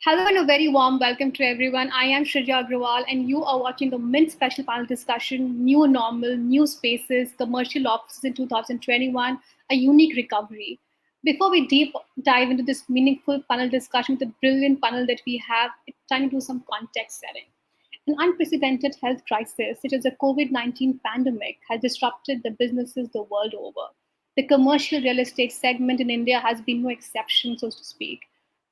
Hello and a very warm welcome to everyone. I am Shreya Agrawal and you are watching the Mint Special Panel Discussion, New Normal, New Spaces, Commercial Offices in 2021, a Unique Recovery. Before we deep dive into this meaningful panel discussion with the brilliant panel that we have, it's time to do some context setting. An unprecedented health crisis, such as the COVID-19 pandemic, has disrupted the businesses the world over. The commercial real estate segment in India has been no exception, so to speak.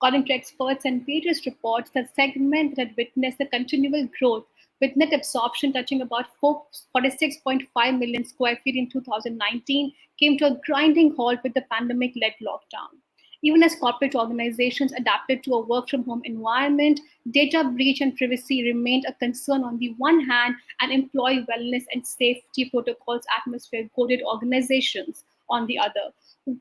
According to experts and various reports, the segment that had witnessed a continual growth, with net absorption touching about 46.5 million square feet in 2019, came to a grinding halt with the pandemic led lockdown. Even as corporate organizations adapted to a work from home environment, data breach and privacy remained a concern on the one hand, and employee wellness and safety protocols atmosphere goaded organizations on the other.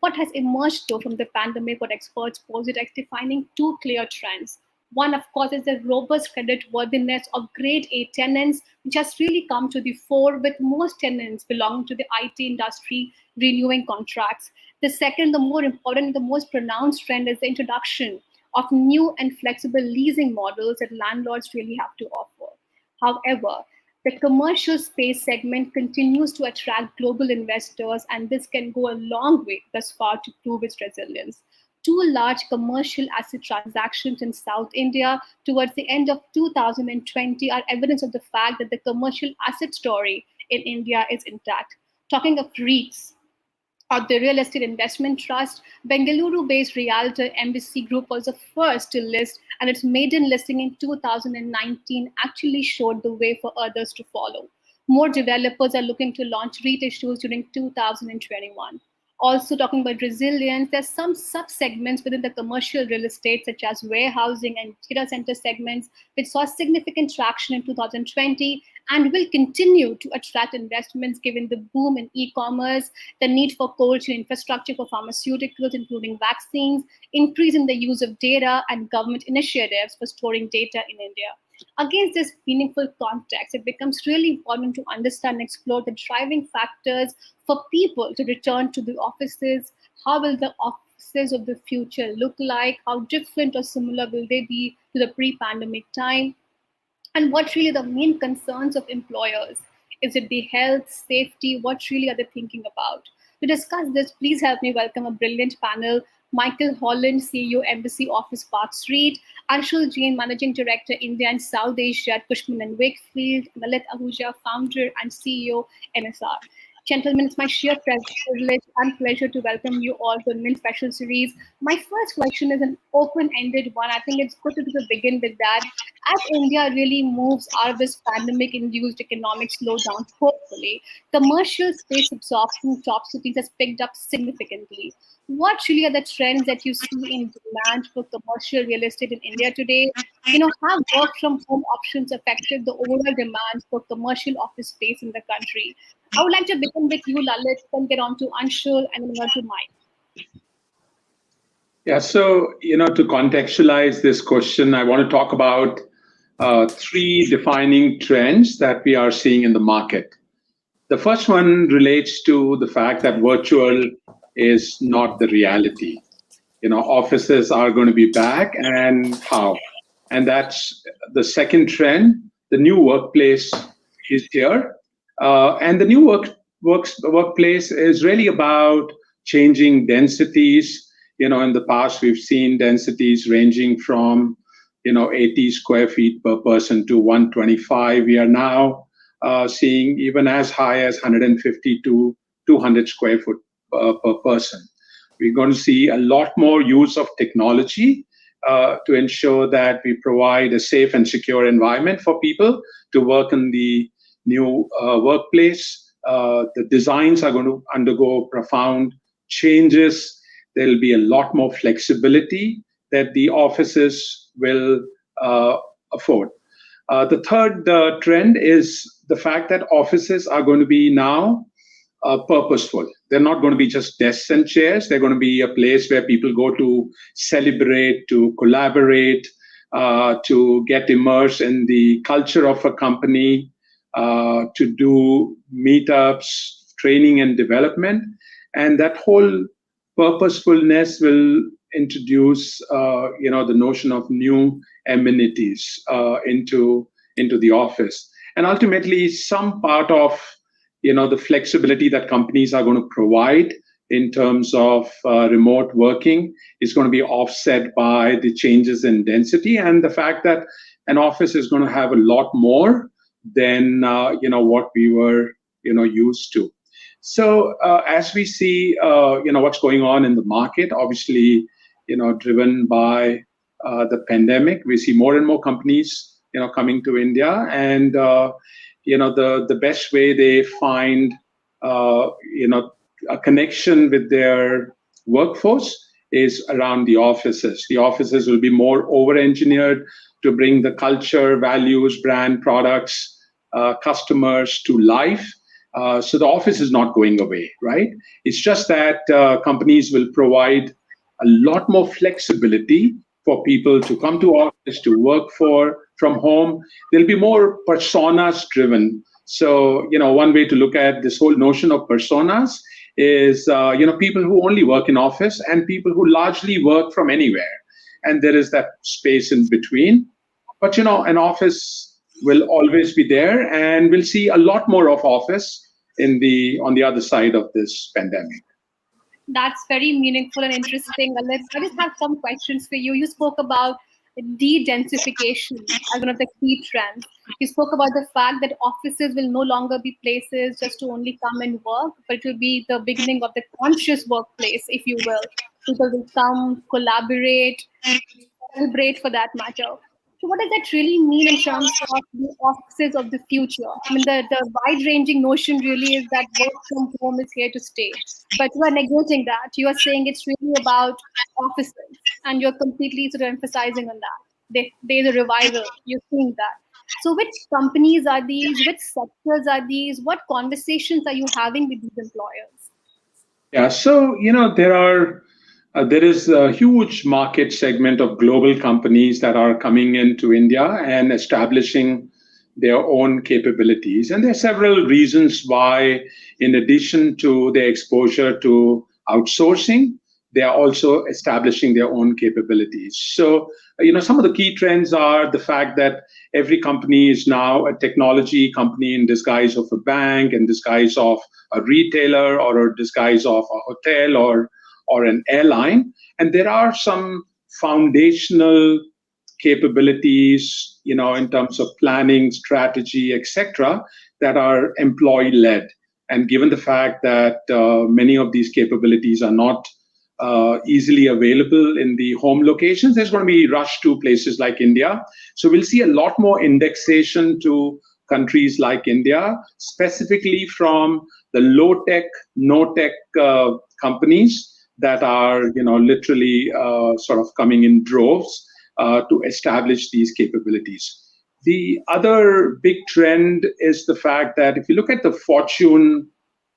What has emerged though from the pandemic, what experts posit as defining two clear trends. One, of course, is the robust credit worthiness of grade A tenants, which has really come to the fore, with most tenants belonging to the IT industry renewing contracts. The second, the more important, the most pronounced trend is the introduction of new and flexible leasing models that landlords really have to offer. However, the commercial space segment continues to attract global investors, and this can go a long way thus far to prove its resilience. Two large commercial asset transactions in South India towards the end of 2020 are evidence of the fact that the commercial asset story in India is intact. Talking of REITs, or the Real Estate Investment Trust, Bengaluru-based realtor Embassy Group was the first to list, and its maiden listing in 2019 actually showed the way for others to follow. More developers are looking to launch REIT issues during 2021. Also, talking about resilience, there's some sub-segments within the commercial real estate, such as warehousing and data center segments, which saw significant traction in 2020 and will continue to attract investments given the boom in e-commerce, the need for cold chain infrastructure for pharmaceuticals, including vaccines, increase in the use of data, and government initiatives for storing data in India. Against this meaningful context, it becomes really important to understand and explore the driving factors for people to return to the offices. How will the offices of the future look like? How different or similar will they be to the pre-pandemic time? And what really the main concerns of employers? Is it the health, safety? What really are they thinking about? To discuss this, please help me welcome a brilliant panel. Michael Holland, CEO, Embassy Office Park Street; Anshul Jain, Managing Director, India and South Asia at Cushman and Wakefield; Lalit Ahuja, Founder and CEO, NSR. Gentlemen, it's my sheer privilege and pleasure to welcome you all to the Mint Special Series. My first question is an open-ended one. I think it's good to begin with that. As India really moves out of this pandemic-induced economic slowdown, hopefully, commercial space absorption in top cities has picked up significantly. What really are the trends that you see in demand for commercial real estate in India today? Have work from home options affected the overall demand for commercial office space in the country? I would like to begin with you, Lalit, then get on to Anshul, and then on to Mike. Yeah, so, to contextualize this question, I want to talk about three defining trends that we are seeing in the market. The first one relates to the fact that virtual is not the reality. Offices are going to be back, and how? And that's the second trend. The new workplace is here. And the new workplace is really about changing densities. In the past, we've seen densities ranging from 80 square feet per person to 125. We are now seeing even as high as 150 to 200 square foot per person. We're going to see a lot more use of technology to ensure that we provide a safe and secure environment for people to work in the new workplace. The designs are going to undergo profound changes. There'll be a lot more flexibility that the offices will afford. The third trend is the fact that offices are going to be now purposeful. They're not going to be just desks and chairs. They're going to be a place where people go to celebrate, to collaborate, to get immersed in the culture of a company, to do meetups, training and development. And that whole purposefulness will introduce, the notion of new amenities into the office, and ultimately some part of, the flexibility that companies are going to provide in terms of remote working is going to be offset by the changes in density and the fact that an office is going to have a lot more than what we were used to. So as we see what's going on in the market, obviously driven by the pandemic, we see more and more companies coming to India, and the best way they find a connection with their workforce is around the offices. The offices will be more over-engineered to bring the culture, values, brand, products, customers to life. So the office is not going away, right? It's just that companies will provide a lot more flexibility for people to come to office, to work from home. They'll be more personas driven. So, one way to look at this whole notion of personas is, people who only work in office and people who largely work from anywhere. And there is that space in between. But, an office will always be there, and we'll see a lot more of office on the other side of this pandemic. That's very meaningful and interesting. I just have some questions for you. You spoke about de-densification as one of the key trends. You spoke about the fact that offices will no longer be places just to only come and work, but it will be the beginning of the conscious workplace, if you will. People will come, collaborate, celebrate for that matter. So what does that really mean in terms of the offices of the future? I mean, the wide-ranging notion really is that work from home is here to stay. But you are negating that. You are saying it's really about offices, and you're completely sort of emphasizing on that. There's a revival. You're seeing that. So which companies are these? Which sectors are these? What conversations are you having with these employers? Yeah, so there is a huge market segment of global companies that are coming into India and establishing their own capabilities. And there are several reasons why, in addition to their exposure to outsourcing, they are also establishing their own capabilities. So, some of the key trends are the fact that every company is now a technology company in disguise of a bank, in disguise of a retailer, or a disguise of a hotel or an airline. And there are some foundational capabilities, in terms of planning, strategy, etc., that are employee-led. And given the fact that many of these capabilities are not easily available in the home locations, there's going to be rush to places like India. So we'll see a lot more indexation to countries like India, specifically from the low-tech, no-tech companies that are, literally sort of coming in droves to establish these capabilities. The other big trend is the fact that if you look at the Fortune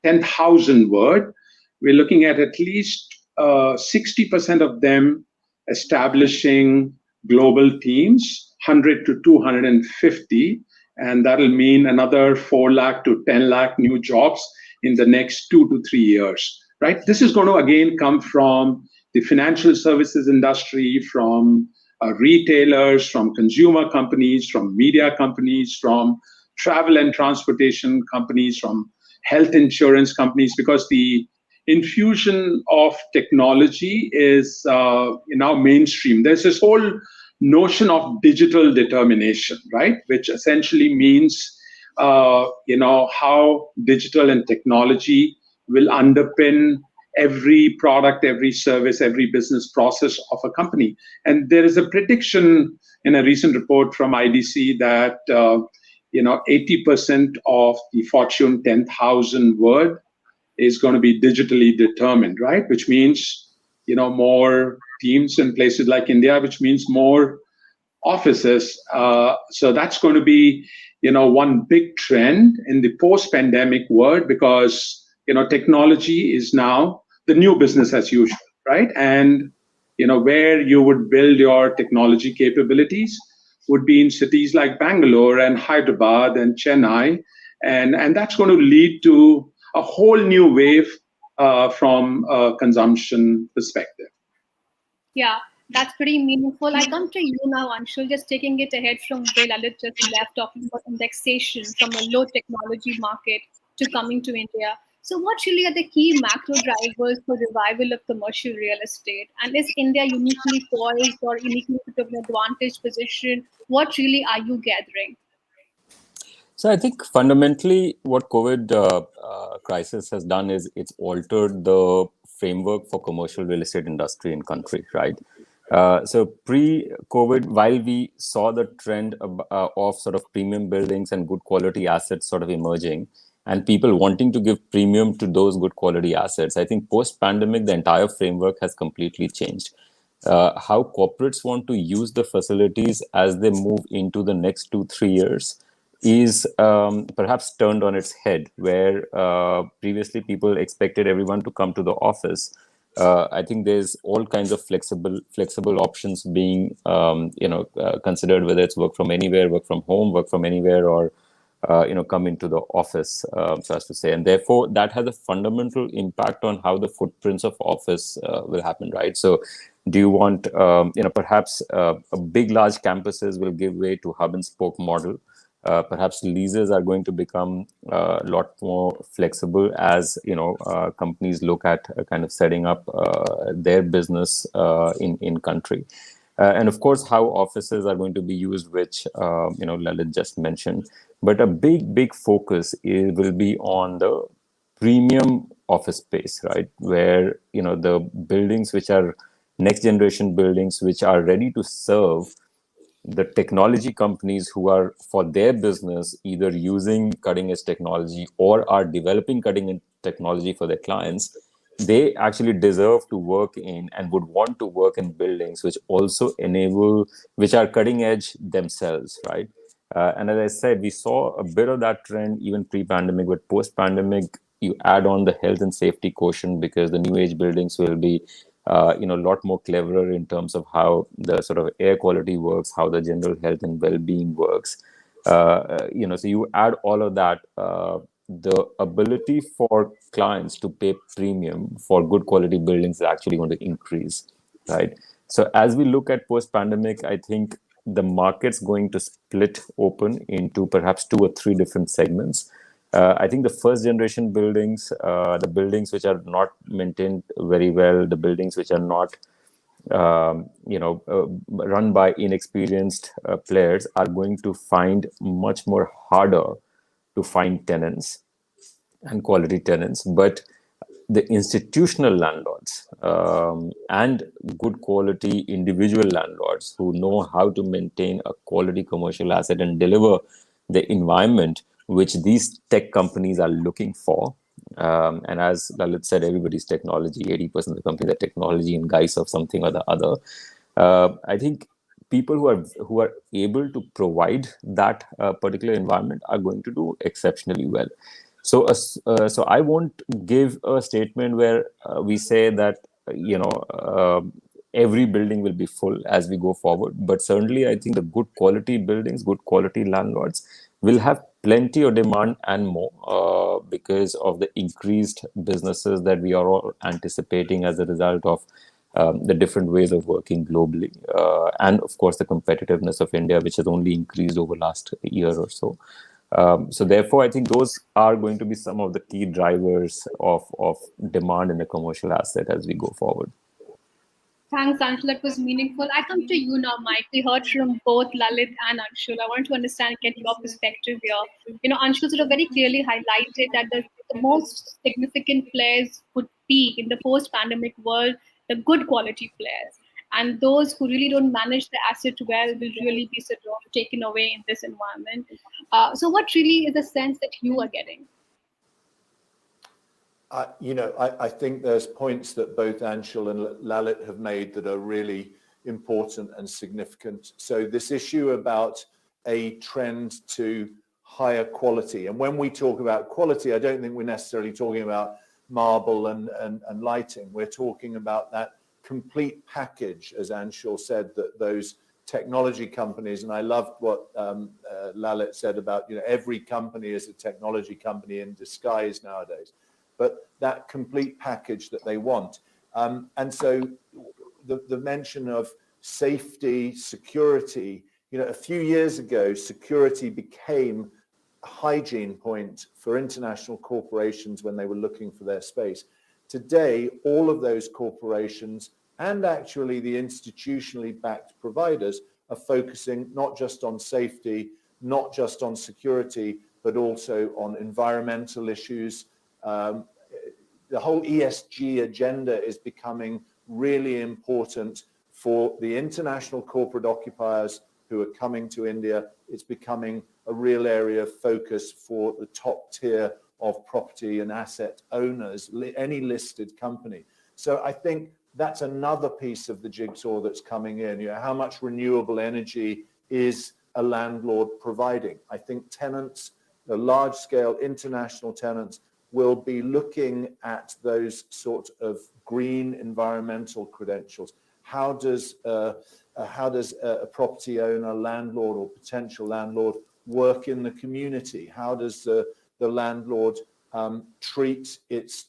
10,000 word, we're looking at least 60% of them establishing global teams, 100 to 250, and that'll mean another 4 lakh to 10 lakh new jobs in the next 2 to 3 years. Right? This is going to again come from the financial services industry, from retailers, from consumer companies, from media companies, from travel and transportation companies, from health insurance companies, because the infusion of technology is now mainstream. There's this whole notion of digital determination, right? Which essentially means how digital and technology will underpin every product, every service, every business process of a company. And there is a prediction in a recent report from IDC that 80% of the Fortune 10,000 word is going to be digitally determined, right? Which means more teams in places like India, which means more offices. So that's going to be one big trend in the post-pandemic world, because technology is now the new business as usual, right? And where you would build your technology capabilities would be in cities like Bangalore and Hyderabad and Chennai, and that's going to lead to a whole new wave from a consumption perspective. Yeah, that's pretty meaningful. I come to you now, Anshul, just taking it ahead from where Lalit just left, talking about indexation from a low technology market to coming to India. So, what really are the key macro drivers for revival of commercial real estate? And is India uniquely poised or uniquely put in an advantage position? What really are you gathering? So I think fundamentally what COVID crisis has done is it's altered the framework for commercial real estate industry in country, right? So pre-COVID, while we saw the trend of sort of premium buildings and good quality assets sort of emerging, and people wanting to give premium to those good quality assets, I think post-pandemic the entire framework has completely changed. How corporates want to use the facilities as they move into the next 2 3 years is perhaps turned on its head, where previously people expected everyone to come to the office. I think there's all kinds of flexible options being considered, whether it's work from anywhere, work from home, work from anywhere, or come into the office, so as to say. And therefore that has a fundamental impact on how the footprints of office will happen, right? So do you want perhaps a big large campuses will give way to hub and spoke model. Perhaps leases are going to become a lot more flexible as companies look at kind of setting up their business in country. And of course, how offices are going to be used, which Lalit just mentioned. But a big focus will be on the premium office space, right? Where the buildings which are next generation buildings, which are ready to serve the technology companies who are for their business either using cutting edge technology or are developing cutting edge technology for their clients. They actually deserve to work in and would want to work in buildings which also enable, which are cutting edge themselves, right? And as I said, we saw a bit of that trend even pre-pandemic, but post-pandemic you add on the health and safety quotient, because the new age buildings will be a lot more cleverer in terms of how the sort of air quality works, how the general health and well-being works. So you add all of that, the ability for clients to pay premium for good quality buildings is actually going to increase, right? So as we look at post-pandemic, I think the market's going to split open into perhaps 2 or 3 different segments. I think the first generation buildings, the buildings which are not maintained very well, the buildings which are not, run by inexperienced players, are going to find much more harder to find tenants and quality tenants. But the institutional landlords and good quality individual landlords who know how to maintain a quality commercial asset and deliver the environment which these tech companies are looking for. And as Lalit said, everybody's technology, 80% of the companies are technology in guise of something or the other. I think people who are able to provide that particular environment are going to do exceptionally well. So I won't give a statement where we say that every building will be full as we go forward. But certainly, I think the good quality buildings, good quality landlords will have plenty of demand and more because of the increased businesses that we are all anticipating as a result of the different ways of working globally, and of course the competitiveness of India, which has only increased over last year or so. So therefore, I think those are going to be some of the key drivers of demand in the commercial asset as we go forward. Thanks, Anshul. That was meaningful. I come to you now, Mike. We heard from both Lalit and Anshul. I want to understand, get your perspective here. Anshul sort of very clearly highlighted that the most significant players would be in the post-pandemic world, the good quality players. And those who really don't manage the asset well will really be sort of taken away in this environment. So what really is the sense that you are getting? I think there's points that both Anshul and Lalit have made that are really important and significant. So this issue about a trend to higher quality. And when we talk about quality, I don't think we're necessarily talking about marble and lighting. We're talking about that complete package, as Anshul said, that those technology companies, and I loved what Lalit said about, every company is a technology company in disguise nowadays. But that complete package that they want. And so the mention of safety, security. A few years ago, security became a hygiene point for international corporations when they were looking for their space. Today, all of those corporations and actually the institutionally backed providers are focusing not just on safety, not just on security, but also on environmental issues. The whole ESG agenda is becoming really important for the international corporate occupiers who are coming to India. It's becoming a real area of focus for the top tier of property and asset owners, any listed company. So I think that's another piece of the jigsaw that's coming in. How much renewable energy is a landlord providing? I think tenants, the large-scale international tenants, will be looking at those sort of green environmental credentials. How does a property owner, landlord, or potential landlord work in the community? How does the landlord treat its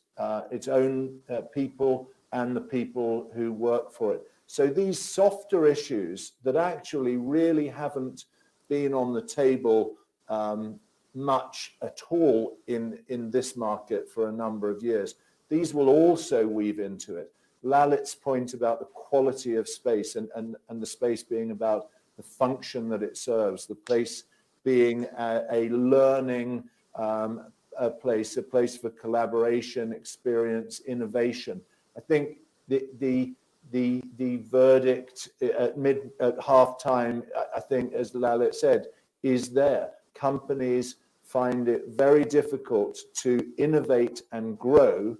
own people and the people who work for it? So these softer issues that actually really haven't been on the table much at all in this market for a number of years, these will also weave into it. Lalit's point about the quality of space and the space being about the function that it serves, the place being a learning place, a place for collaboration, experience, innovation. I think the verdict at halftime, I think, as Lalit said, is there. Companies find it very difficult to innovate and grow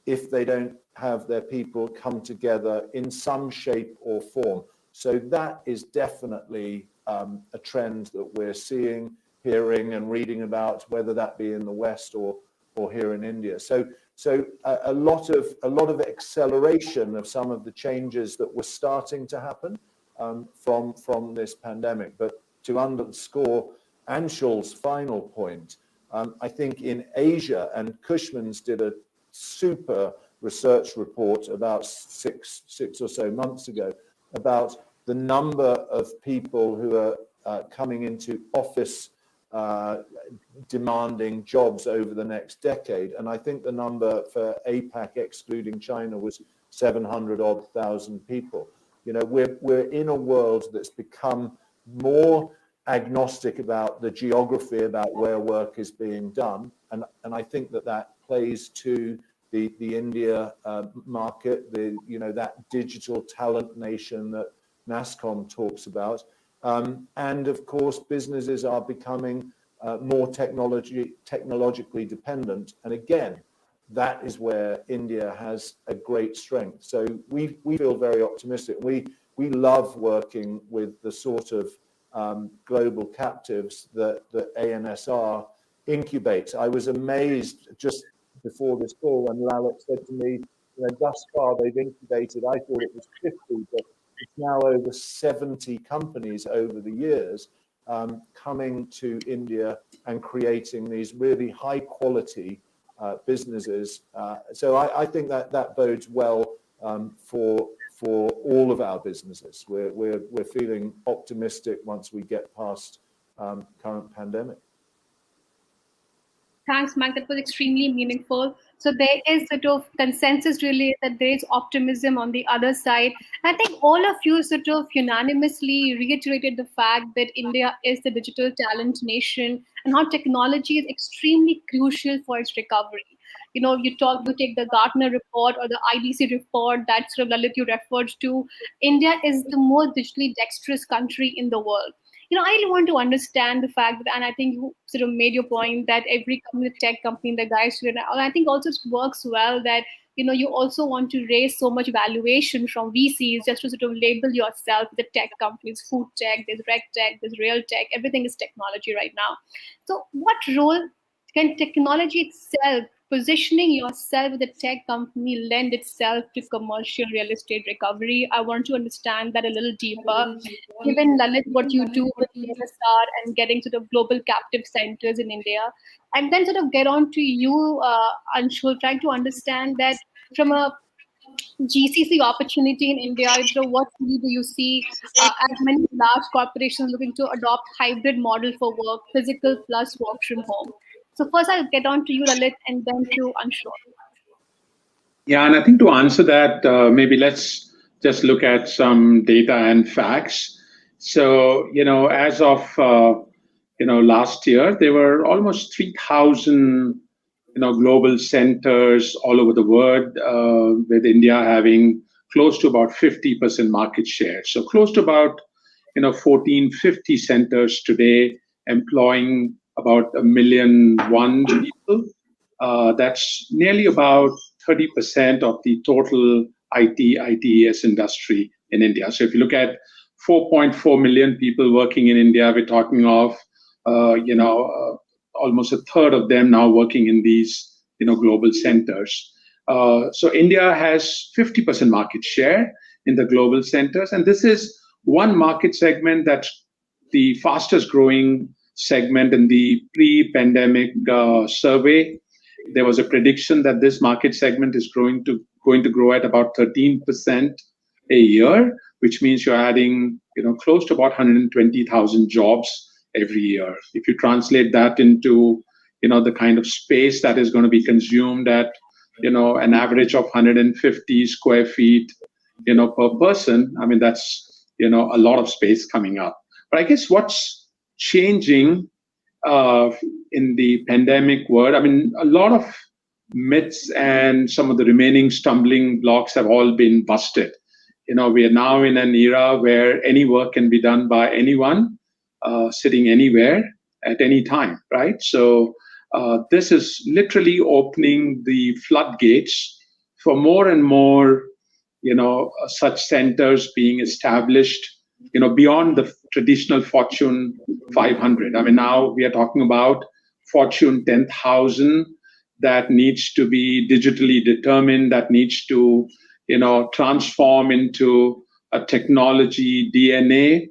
if they don't have their people come together in some shape or form. So that is definitely a trend that we're seeing, hearing and reading about, whether that be in the West or here in India. So a lot of acceleration of some of the changes that were starting to happen from this pandemic. But to underscore Anshul's final point, I think in Asia, and Cushman's did a super research report about six or so months ago about the number of people who are coming into office demanding jobs over the next decade. And I think the number for APAC, excluding China, was 700,000 people. We're in a world that's become more agnostic about the geography, about where work is being done. And I think that plays to the India market, that digital talent nation that NASSCOM talks about. And of course, businesses are becoming more technologically dependent. And again, that is where India has a great strength. So we feel very optimistic. We love working with the sort of global captives that ANSR incubates. I was amazed just before this call when Lalit said to me, thus far they've incubated, I thought it was 50, but it's now over 70 companies over the years coming to India and creating these really high quality businesses. So I think that bodes well for all of our businesses. We're feeling optimistic once we get past current pandemic. Thanks, Mike. That was extremely meaningful. So there is sort of consensus really that there is optimism on the other side. I think all of you sort of unanimously reiterated the fact that India is the digital talent nation and how technology is extremely crucial for its recovery. You take the Gartner report or the IDC report that sort of Lalit you referred to. India is the most digitally dexterous country in the world. I really want to understand the fact that, and I think you sort of made your point that every company, tech company, the guys, I think also it works well that, you also want to raise so much valuation from VCs just to sort of label yourself the tech companies, food tech, there's reg tech, there's real tech, everything is technology right now. So what role can technology itself, positioning yourself with a tech company, lend itself to commercial real estate recovery? I want to understand that a little deeper. Given Lalit, what you do with ANSR and getting sort of global captive centers in India, and then sort of get on to you, Anshul, trying to understand that from a GCC opportunity in India? What really do you see as many large corporations looking to adopt hybrid model for work, physical plus work from home? So first I'll get on to you, Lalit, and then to Anshul. Yeah, and I think to answer that, maybe let's just look at some data and facts. So, as of, last year, there were almost 3,000, global centers all over the world, with India having close to about 50% market share. So close to about, 1450 centers today, employing about 1,000,001 people. That's nearly about 30% of the total ITES industry in India. So if you look at 4.4 million people working in India, we're talking of, almost a third of them now working in these, global centers. So India has 50% market share in the global centers, and this is one market segment that's the fastest growing segment in the pre-pandemic survey. There was a prediction that this market segment is going to grow at about 13% a year, which means you're adding, close to about 120,000 jobs every year. If you translate that into, the kind of space that is going to be consumed at, an average of 150 square feet, per person, I mean, that's, a lot of space coming up. But I guess what's changing in the pandemic world, I mean, a lot of myths and some of the remaining stumbling blocks have all been busted. We are now in an era where any work can be done by anyone, sitting anywhere at any time, right? So this is literally opening the floodgates for more and more, such centers being established, beyond the traditional Fortune 500. I mean, now we are talking about Fortune 10,000 that needs to be digitally determined, that needs to, transform into a technology DNA.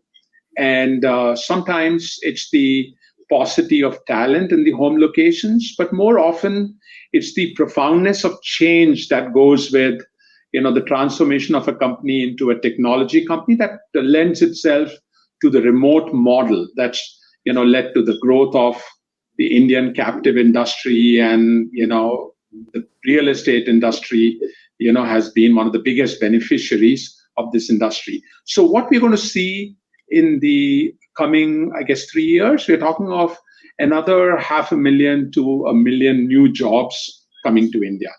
And sometimes it's the paucity of talent in the home locations, but more often it's the profoundness of change that goes with, the transformation of a company into a technology company that lends itself to the remote model that's, led to the growth of the Indian captive industry, and, the real estate industry, has been one of the biggest beneficiaries of this industry. So what we're going to see in the coming, I guess, 3 years, we're talking of another 500,000 to 1 million new jobs coming to India.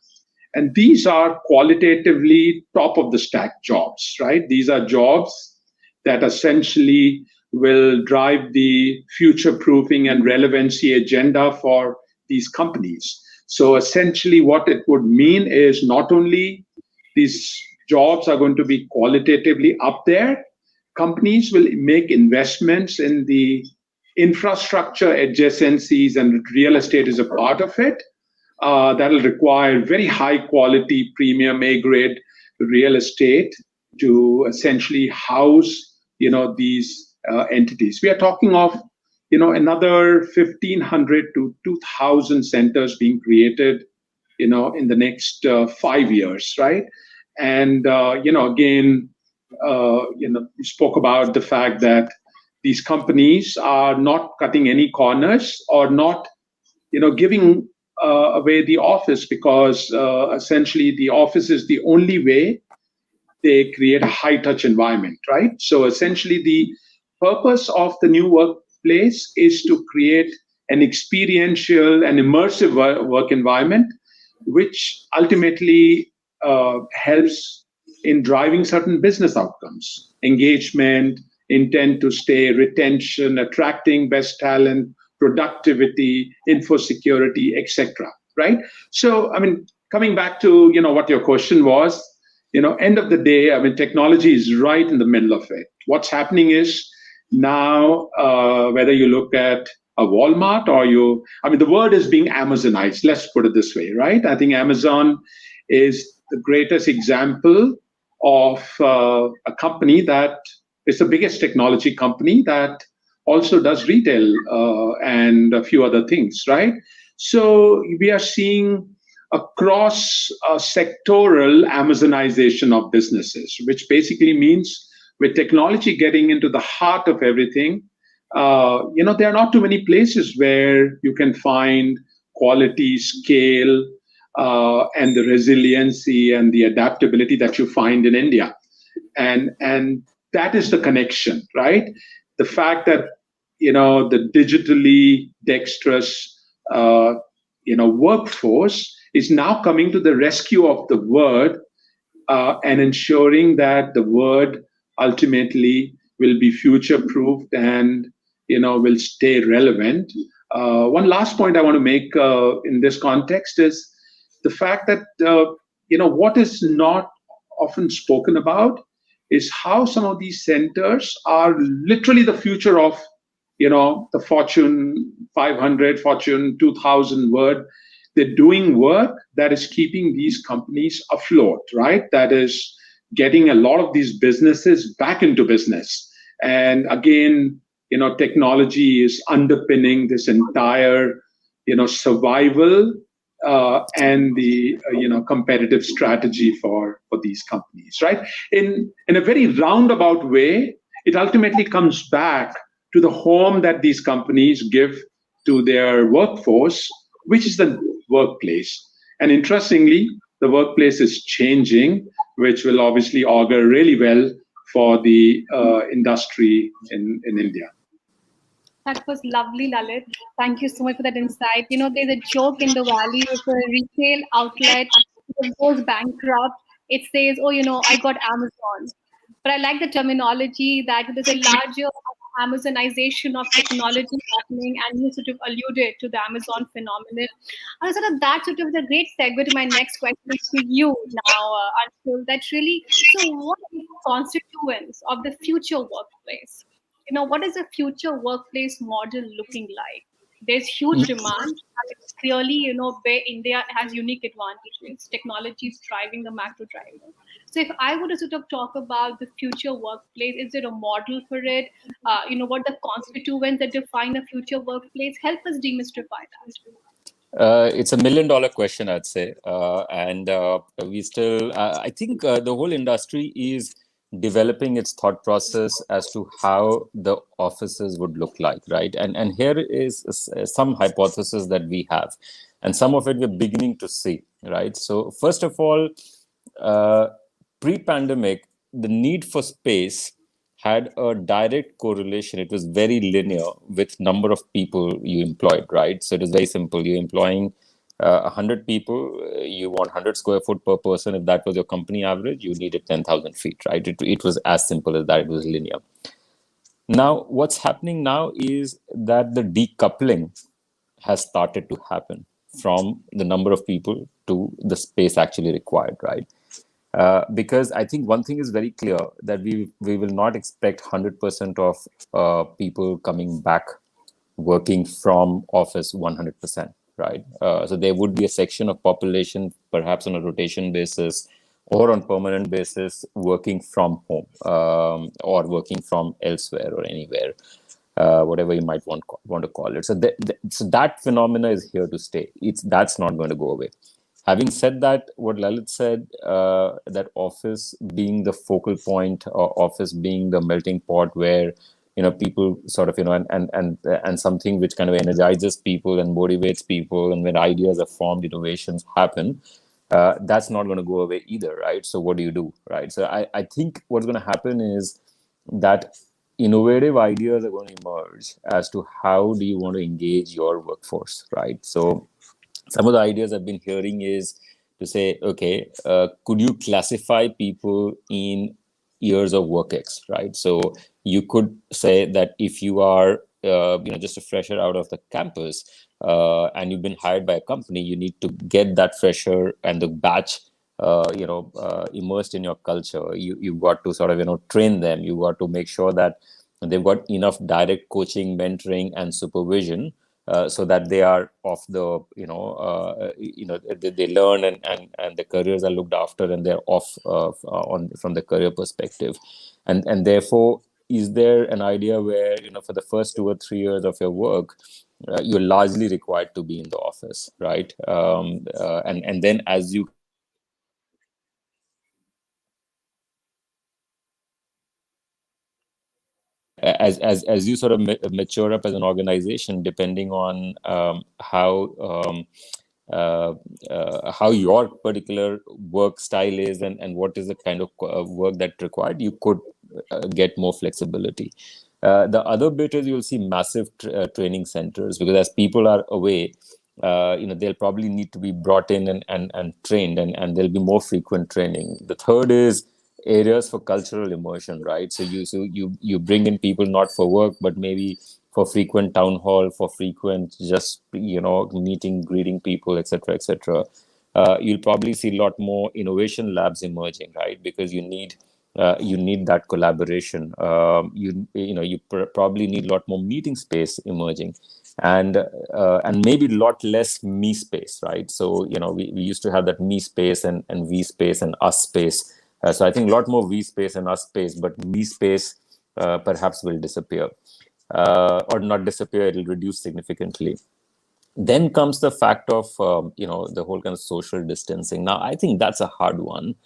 And these are qualitatively top of the stack jobs, right? These are jobs that essentially will drive the future-proofing and relevancy agenda for these companies. So essentially what it would mean is not only these jobs are going to be qualitatively up there, companies will make investments in the infrastructure adjacencies, and real estate is a part of it. That'll require very high quality premium A-grade real estate to essentially house, these entities. We are talking of, another 1,500 to 2,000 centers being created, in the next 5 years, right? And again, we spoke about the fact that these companies are not cutting any corners or not, giving away the office, because essentially the office is the only way they create a high-touch environment, right? So essentially the purpose of the new workplace is to create an experiential and immersive work environment, which ultimately helps in driving certain business outcomes: engagement, intent to stay, retention, attracting best talent, productivity, info security, etc. Right? So, I mean, coming back to what your question was, end of the day, I mean, technology is right in the middle of it. What's happening is now, whether you look at a Walmart or the word is being Amazonized. Let's put it this way, right? I think Amazon is the greatest example of a company that is the biggest technology company that also does retail and a few other things, right? So we are seeing across sectoral Amazonization of businesses, which basically means with technology getting into the heart of everything, there are not too many places where you can find quality, scale, and the resiliency and the adaptability that you find in India. And that is the connection, right? The fact that the digitally dexterous workforce is now coming to the rescue of the word and ensuring that the word ultimately will be future proofed and will stay relevant. One last point I want to make in this context is the fact that what is not often spoken about is how some of these centers are literally the future of the Fortune 500, Fortune 2000 word. They're doing work that is keeping these companies afloat, right? That is getting a lot of these businesses back into business. And again, technology is underpinning this entire, survival and the, competitive strategy for these companies, right? In a very roundabout way, it ultimately comes back to the home that these companies give to their workforce, which is the workplace. And interestingly, the workplace is changing, which will obviously augur really well for the industry in India. That was lovely, Lalit. Thank you so much for that insight. There's a joke in the valley if a retail outlet goes bankrupt, it says, oh, I got Amazon. But I like the terminology that there's a larger Amazonization of technology happening, and you sort of alluded to the Amazon phenomenon. And sort of that sort of is a great segue to my next question to you now, Anshul. That's really, so what is the constituents of the future workplace? What is the future workplace model looking like? There's huge demand, and it's clearly, where India has unique advantages. Technology is driving the macro driver. So if I were to sort of talk about the future workplace, is there a model for it? What the constituents that define a future workplace? Help us demystify that. It's $1 million question, I'd say. And we still, I think the whole industry is developing its thought process as to how the offices would look like, right? And here is some hypothesis that we have, and some of it we're beginning to see, right? So first of all, pre-pandemic, the need for space had a direct correlation. It was very linear with number of people you employed, right? So it is very simple. You're employing 100 people, you want 100 square foot per person. If that was your company average, you needed 10,000 feet, right? It was as simple as that. It was linear. Now, what's happening now is that the decoupling has started to happen from the number of people to the space actually required, right? Because I think one thing is very clear, that we will not expect 100% of people coming back working from office 100%, right? So there would be a section of population, perhaps on a rotation basis or on permanent basis, working from home or working from elsewhere or anywhere, whatever you might want to call it. So that phenomena is here to stay. That's not going to go away. Having said that, what Lalit said, that office being the focal point, or office being the melting pot where people sort of and something which kind of energizes people and motivates people, and when ideas are formed, innovations happen. That's not going to go away either, right? So what do you do, right? So I think what's going to happen is that innovative ideas are going to emerge as to how do you want to engage your workforce, right? So some of the ideas I've been hearing is to say, okay, could you classify people in years of work X, right? So you could say that if you are, just a fresher out of the campus and you've been hired by a company, you need to get that fresher and the batch, immersed in your culture. You've got to sort of, train them. You got to make sure that they've got enough direct coaching, mentoring, and supervision. So that they are off the, they learn and their careers are looked after and they're off from the career perspective. And therefore, is there an idea where, for the first 2 or 3 years of your work, you're largely required to be in the office, right? And then as you as you sort of mature up as an organization, depending on how your particular work style is and what is the kind of work that required, you could get more flexibility. The other bit is you'll see massive training centers, because as people are away, they'll probably need to be brought in and trained, and there'll be more frequent training. The third is areas for cultural immersion, right? So you bring in people not for work, but maybe for frequent town hall, for frequent just meeting, greeting people, etc., etc. You'll probably see a lot more innovation labs emerging, right? Because you need that collaboration. You probably need a lot more meeting space emerging, and maybe a lot less me space, right? So we used to have that me space and we space and us space. So I think a lot more we space and us space, but me space perhaps will disappear, or not disappear. It'll reduce significantly. Then comes the fact of the whole kind of social distancing. Now I think that's a hard one,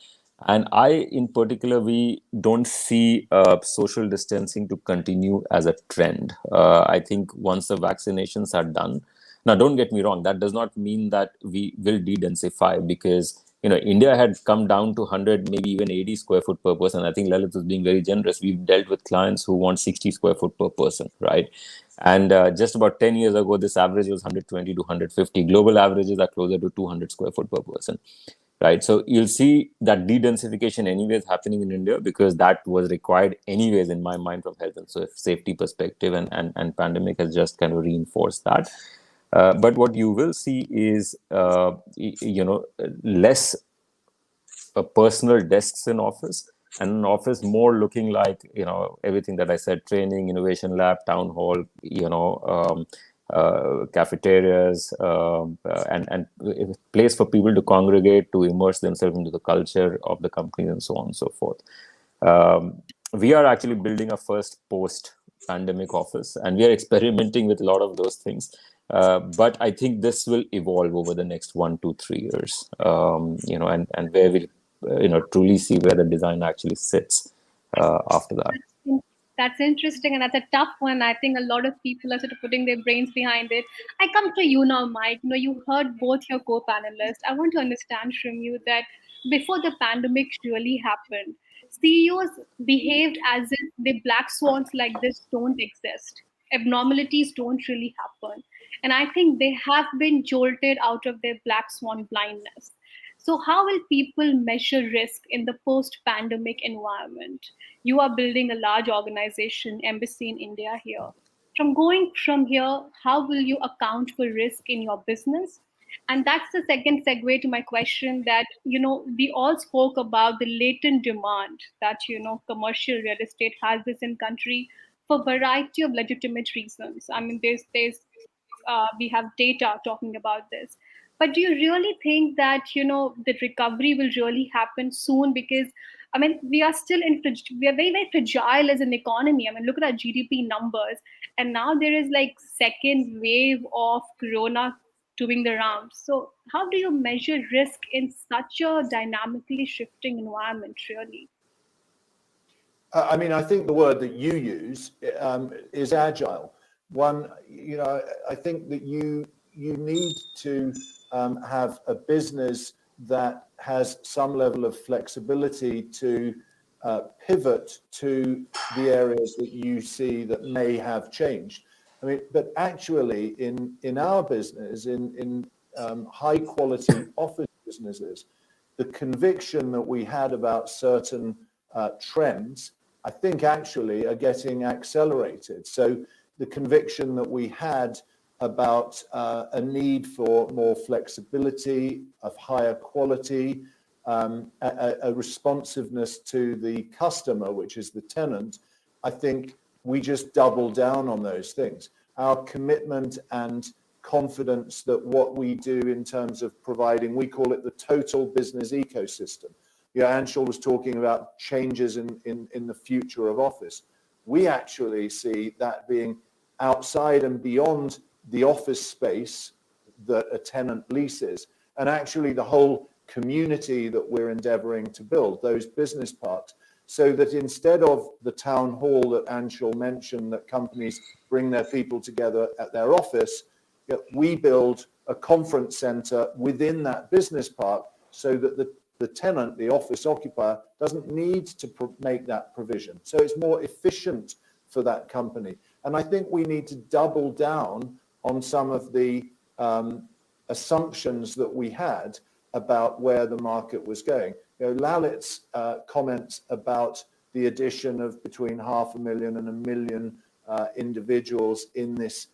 and in particular, we don't see social distancing to continue as a trend. I think once the vaccinations are done, now don't get me wrong, that does not mean that we will de-densify, because India had come down to 100, maybe even 80 square foot per person. I think Lalit was being very generous. We've dealt with clients who want 60 square foot per person, right? And just about 10 years ago, this average was 120 to 150. Global averages are closer to 200 square foot per person, right? So you'll see that de-densification anyways happening in India, because that was required anyways, in my mind, from health and safety perspective, and pandemic has just kind of reinforced that. But what you will see is, less personal desks in office, and an office more looking like everything that I said: training, innovation lab, town hall, cafeterias, and a place for people to congregate, to immerse themselves into the culture of the company, and so on and so forth. We are actually building a first post-pandemic office, and we are experimenting with a lot of those things. But I think this will evolve over the next 1 to 3 years, and where we'll truly see where the design actually sits after that. That's interesting, and that's a tough one. I think a lot of people are sort of putting their brains behind it. I come to you now, Mike. You heard both your co-panelists. I want to understand from you that before the pandemic really happened, CEOs behaved as if the black swans like this don't exist. Abnormalities don't really happen. And I think they have been jolted out of their black swan blindness. So, how will people measure risk in the post pandemic environment? You are building a large organization, embassy in India here. From here, how will you account for risk in your business? And that's the second segue to my question that, we all spoke about the latent demand that, commercial real estate has this in country for a variety of legitimate reasons. I mean, we have data talking about this. But do you really think that the recovery will really happen soon? Because I mean, we are very very fragile as an economy. I mean, look at our GDP numbers, and now there is like second wave of Corona doing the rounds. So how do you measure risk in such a dynamically shifting environment? Really? I mean, I think the word that you use is agile. I think that you need to have a business that has some level of flexibility to pivot to the areas that you see that may have changed. I mean, but actually in our business, in high quality office businesses, the conviction that we had about certain trends, I think actually are getting accelerated. So the conviction that we had about a need for more flexibility, of higher quality, a responsiveness to the customer, which is the tenant, I think we just double down on those things. Our commitment and confidence that what we do in terms of providing, we call it the total business ecosystem. Anshul was talking about changes in the future of office. We actually see that being outside and beyond the office space that a tenant leases, and actually the whole community that we're endeavoring to build, those business parks, so that instead of the town hall that Anshul mentioned, that companies bring their people together at their office, we build a conference center within that business park so that the tenant, the office occupier, doesn't need to make that provision. So it's more efficient for that company. And I think we need to double down on some of the assumptions that we had about where the market was going. Lalit's comments about the addition of between 500,000 and 1 million individuals in this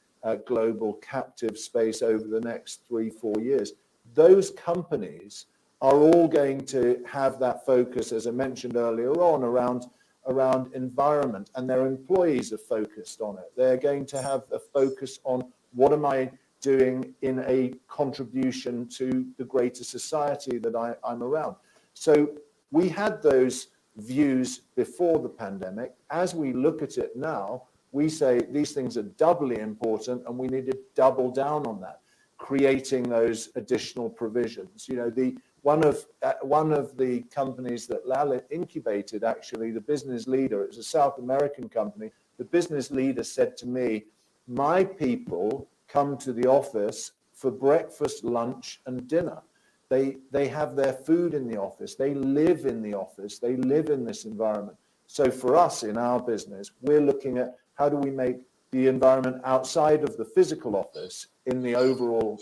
global captive space over the next 3-4 years. Those companies are all going to have that focus, as I mentioned earlier on, around environment, and their employees are focused on it. They're going to have a focus on what am I doing in a contribution to the greater society that I'm around. So we had those views before the pandemic. As we look at it now, we say these things are doubly important and we need to double down on that, creating those additional provisions. One of the companies that Lalit incubated, actually, the business leader, it was a South American company, the business leader said to me, my people come to the office for breakfast, lunch, and dinner. They have their food in the office. They live in the office. They live in this environment. So for us in our business, we're looking at how do we make the environment outside of the physical office in the overall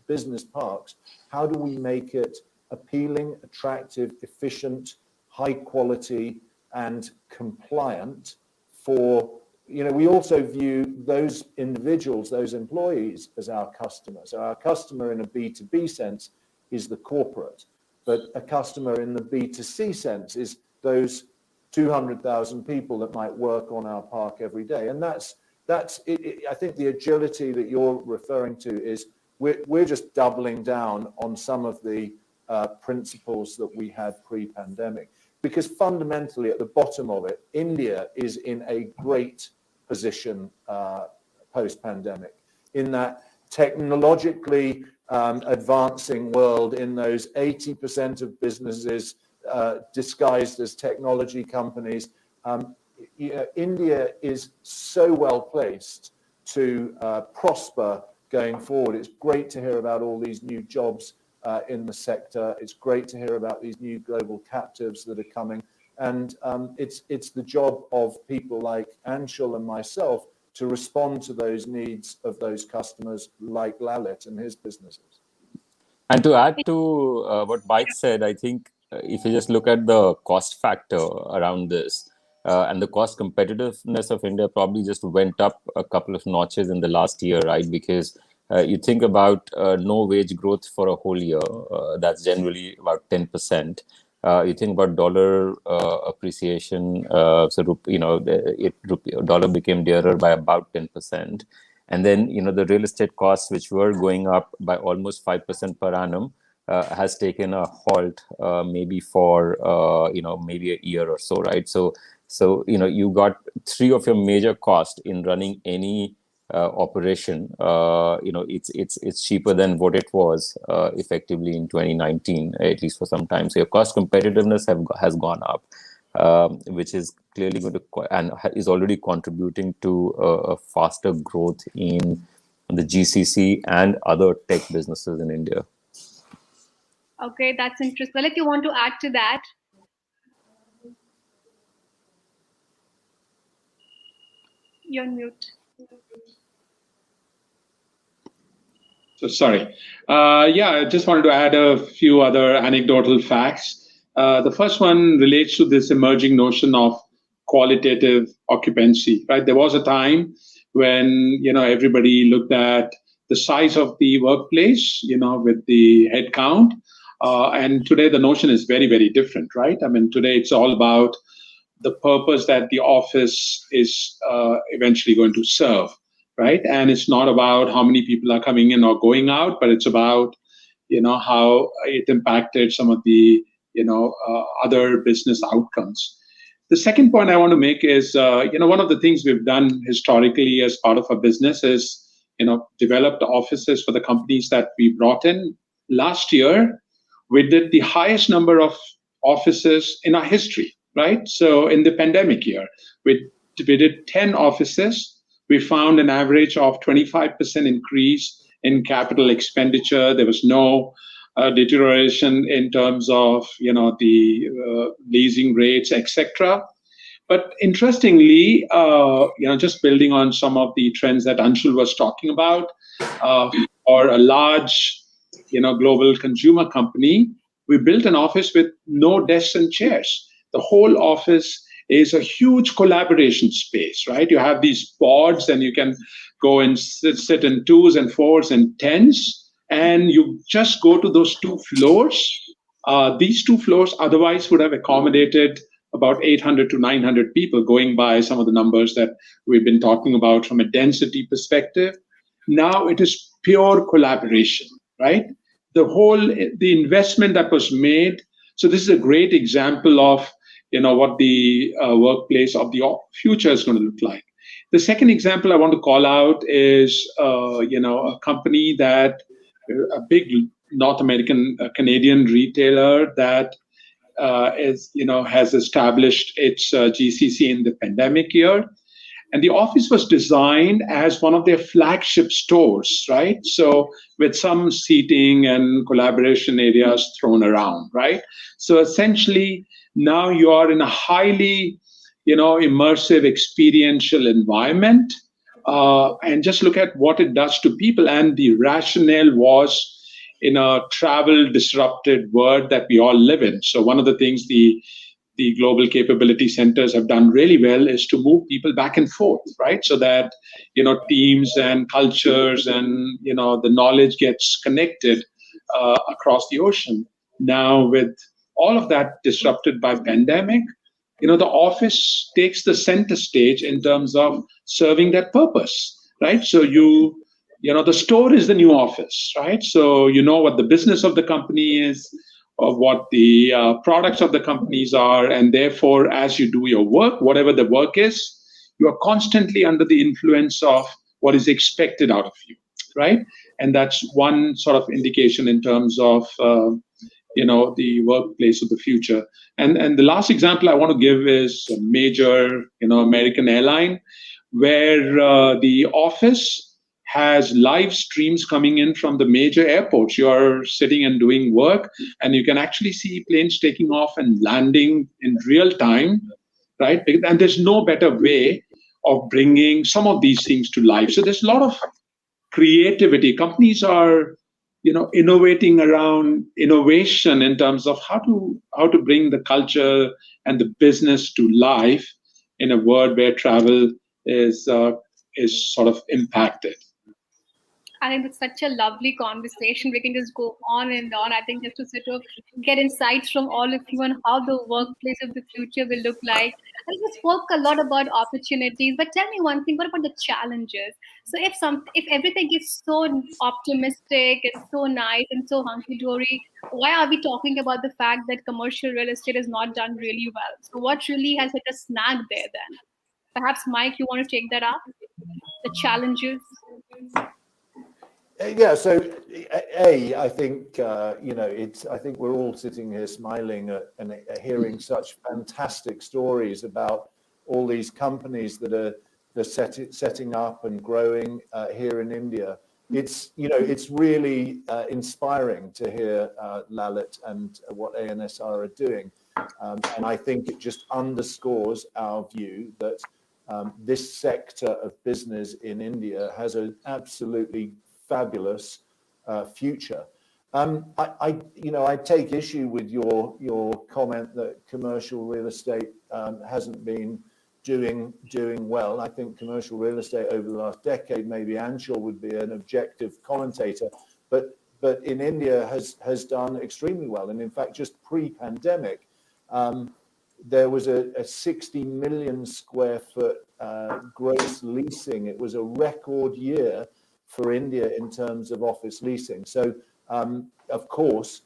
business parks, how do we make it appealing, attractive, efficient, high quality, and compliant for, we also view those individuals, those employees as our customers. So our customer in a B2B sense is the corporate, but a customer in the B2C sense is those 200,000 people that might work on our park every day. And that's it. I think the agility that you're referring to is we're just doubling down on some of the principles that we had pre-pandemic, because fundamentally at the bottom of it, India is in a great position post-pandemic, in that technologically advancing world, in those 80% of businesses disguised as technology companies. India is so well placed to prosper going forward. It's great to hear about all these new jobs in the sector. It's great to hear about these new global captives that are coming. And it's the job of people like Anshul and myself to respond to those needs of those customers like Lalit and his businesses. And to add to what Mike said, I think if you just look at the cost factor around this, and the cost competitiveness of India probably just went up a couple of notches in the last year, right? Because you think about no wage growth for a whole year, that's generally about 10%. You think about dollar appreciation, dollar became dearer by about 10%. And then, the real estate costs, which were going up by almost 5% per annum, has taken a halt, maybe for, maybe a year or so, right? So, you got three of your major costs in running any operation. It's cheaper than what it was effectively in 2019, at least for some time. So your cost competitiveness has gone up, which is clearly going to and is already contributing to a faster growth in the GCC and other tech businesses in India. Okay, that's interesting. Well, if you want to add to that. You're on mute. So sorry. I just wanted to add a few other anecdotal facts. The first one relates to this emerging notion of qualitative occupancy, right? There was a time when, everybody looked at the size of the workplace, with the head count. And today the notion is very, very different, right? I mean, today it's all about the purpose that the office is eventually going to serve, right? And it's not about how many people are coming in or going out, but it's about, how it impacted some of the, other business outcomes. The second point I want to make is, one of the things we've done historically as part of our business is, developed offices for the companies that we brought in. Last year, we did the highest number of offices in our history, right? So in the pandemic year, we did 10 offices. We found an average of 25% increase in capital expenditure. There was no deterioration in terms of the leasing rates, etc. But interestingly, just building on some of the trends that Anshul was talking about, or a large, global consumer company, we built an office with no desks and chairs. The whole office is a huge collaboration space, right? You have these pods, and you can go and sit in twos and fours and tens, and you just go to those two floors. These two floors otherwise would have accommodated about 800 to 900 people, going by some of the numbers that we've been talking about from a density perspective. Now it is pure collaboration, right? The investment that was made. So this is a great example of what the workplace of the future is going to look like. The second example I want to call out is a company that a big North American Canadian retailer that has established its GCC in the pandemic year. And the office was designed as one of their flagship stores, right? So with some seating and collaboration areas thrown around, right? So essentially, now you are in a highly, immersive experiential environment. And just look at what it does to people. And the rationale was in a travel disrupted world that we all live in. So one of the things the global capability centers have done really well is to move people back and forth, right? So that, teams and cultures and, the knowledge gets connected across the ocean. Now, with all of that disrupted by pandemic, the office takes the center stage in terms of serving that purpose, right? So the store is the new office, right? So what the business of the company is, or what the products of the companies are, and therefore, as you do your work, whatever the work is, you are constantly under the influence of what is expected out of you, right? And that's one sort of indication in terms of the workplace of the future. And the last example I want to give is a major American airline, where the office has live streams coming in from the major airports. You're sitting and doing work, and you can actually see planes taking off and landing in real time, right? And there's no better way of bringing some of these things to life. So there's a lot of creativity. Companies are, innovating around innovation in terms of how to bring the culture and the business to life in a world where travel is sort of impacted. I think it's such a lovely conversation. We can just go on and on. I think just to sort of get insights from all of you on how the workplace of the future will look like. I think we spoke a lot about opportunities, but tell me one thing, what about the challenges? So if everything is so optimistic and so nice and so hunky-dory, why are we talking about the fact that commercial real estate is not done really well? So what really has like a snag there then? Perhaps Mike, you want to take that up? The challenges? Yeah, so I think I think we're all sitting here smiling and hearing such fantastic stories about all these companies that are setting up and growing here in India. It's really inspiring to hear Lalit and what ANSR are doing, and I think it just underscores our view that this sector of business in India has an absolutely fabulous future. I take issue with your comment that commercial real estate hasn't been doing well. I think commercial real estate over the last decade, maybe Anshul would be an objective commentator, but in India has done extremely well. And in fact, just pre-pandemic, there was a 60 million square foot gross leasing. It was a record year for India in terms of office leasing. So, of course,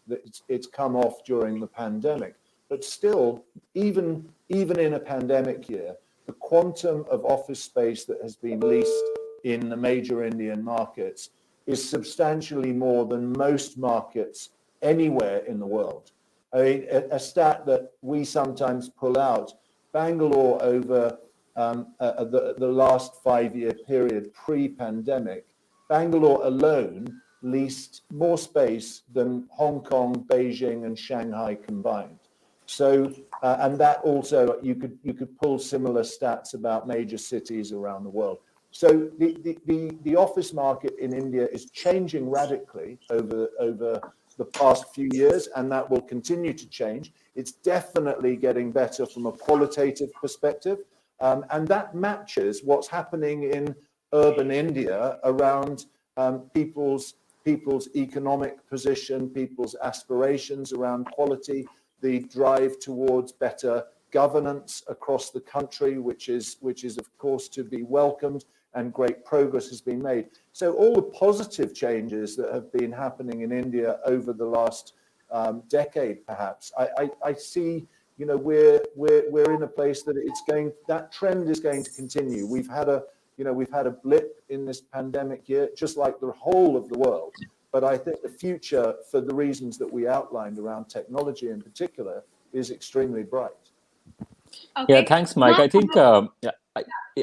it's come off during the pandemic, but still, even in a pandemic year, the quantum of office space that has been leased in the major Indian markets is substantially more than most markets anywhere in the world. I mean, a stat that we sometimes pull out, Bangalore over the last 5-year period pre-pandemic, Bangalore alone leased more space than Hong Kong, Beijing, and Shanghai combined. So, and that also, you could pull similar stats about major cities around the world. So the office market in India is changing radically over the past few years, and that will continue to change. It's definitely getting better from a qualitative perspective, and that matches what's happening in urban India around people's economic position, people's aspirations around quality, the drive towards better governance across the country, which is of course to be welcomed, and great progress has been made. So all the positive changes that have been happening in India over the last decade, perhaps, I see, you know, we're in a place that that trend is going to continue. We've had a blip in this pandemic year, just like the whole of the world. But I think the future, for the reasons that we outlined around technology in particular, is extremely bright. Okay. Yeah, thanks, Mike. I think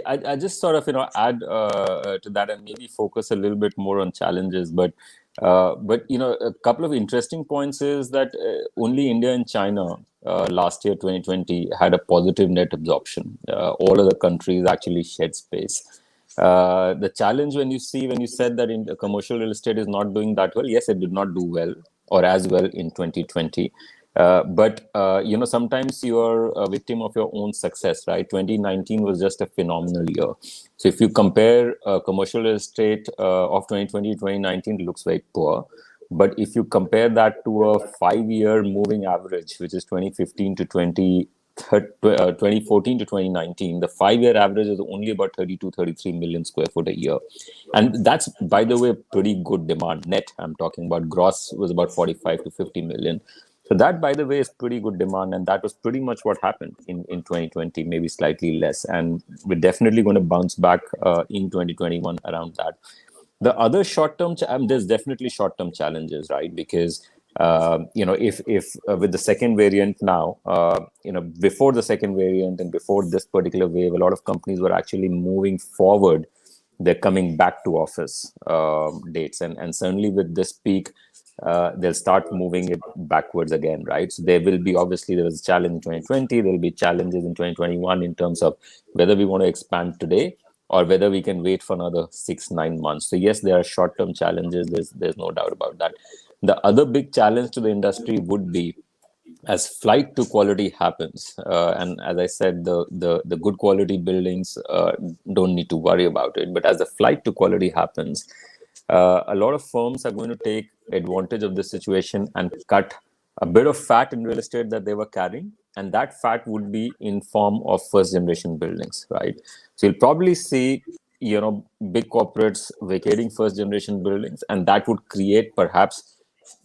I just sort of add to that and maybe focus a little bit more on challenges. But a couple of interesting points is that only India and China last year 2020 had a positive net absorption. All other countries actually shed space. The challenge when you said that in commercial real estate is not doing that well, yes, it did not do well or as well in 2020. But sometimes you are a victim of your own success, right? 2019 was just a phenomenal year. So if you compare commercial real estate of 2020 to 2019, it looks very poor. But if you compare that to a 5-year moving average, which is 2014 to 2019, the 5-year average is only about 33 million square foot a year. And that's, by the way, pretty good demand. Net, I'm talking about. Gross was about 45 to 50 million. So that, by the way, is pretty good demand. And that was pretty much what happened in 2020, maybe slightly less. And we're definitely going to bounce back in 2021 around that. The other short-term, there's definitely short-term challenges, right? Because if with the second variant now, before the second variant and before this particular wave, a lot of companies were actually moving forward. They're coming back to office dates, and certainly with this peak, they'll start moving it backwards again, right? So there will be, obviously, there was a challenge in 2020. There will be challenges in 2021 in terms of whether we want to expand today or whether we can wait for another 6-9 months. So yes, there are short-term challenges. There's no doubt about that. The other big challenge to the industry would be as flight to quality happens, and as I said, the good quality buildings don't need to worry about it. But as the flight to quality happens, a lot of firms are going to take advantage of this situation and cut a bit of fat in real estate that they were carrying, and that fat would be in form of first generation buildings, right? So you'll probably see big corporates vacating first generation buildings, and that would create perhaps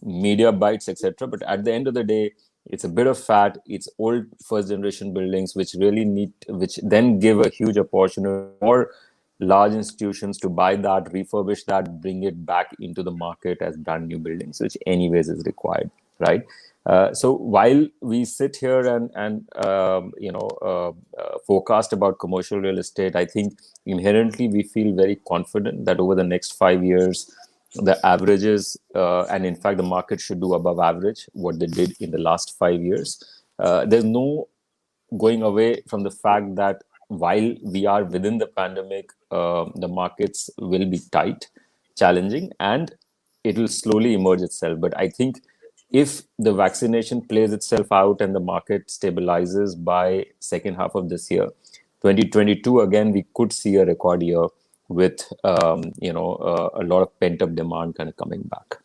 media bites, etc. But at the end of the day, it's a bit of fat. It's old first generation buildings which then give a huge opportunity for large institutions to buy that, refurbish that, bring it back into the market as brand new buildings, which anyways is required, right? So while we sit here and forecast about commercial real estate, I think inherently we feel very confident that over the next 5 years, the averages, and in fact, the market should do above average what they did in the last 5 years. There's no going away from the fact that while we are within the pandemic, the markets will be tight, challenging, and it will slowly emerge itself. But I think if the vaccination plays itself out and the market stabilizes by second half of this year, 2022, again, we could see a record year with a lot of pent-up demand kind of coming back.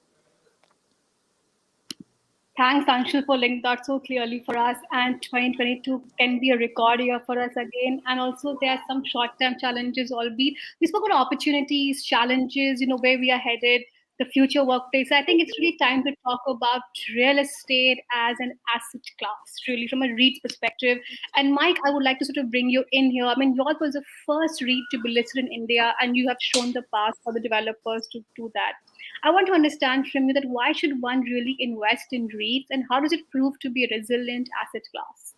Thanks, Anshul, for linking that so clearly for us. And 2022 can be a record year for us again. And also there are some short-term challenges, albeit we spoke about opportunities, challenges, where we are headed. the future workplace. I think it's really time to talk about real estate as an asset class, really from a REIT perspective. And Mike, I would like to sort of bring you in here. I mean, yours was the first REIT to be listed in India, and you have shown the path for the developers to do that. I want to understand from you that why should one really invest in REITs, and how does it prove to be a resilient asset class?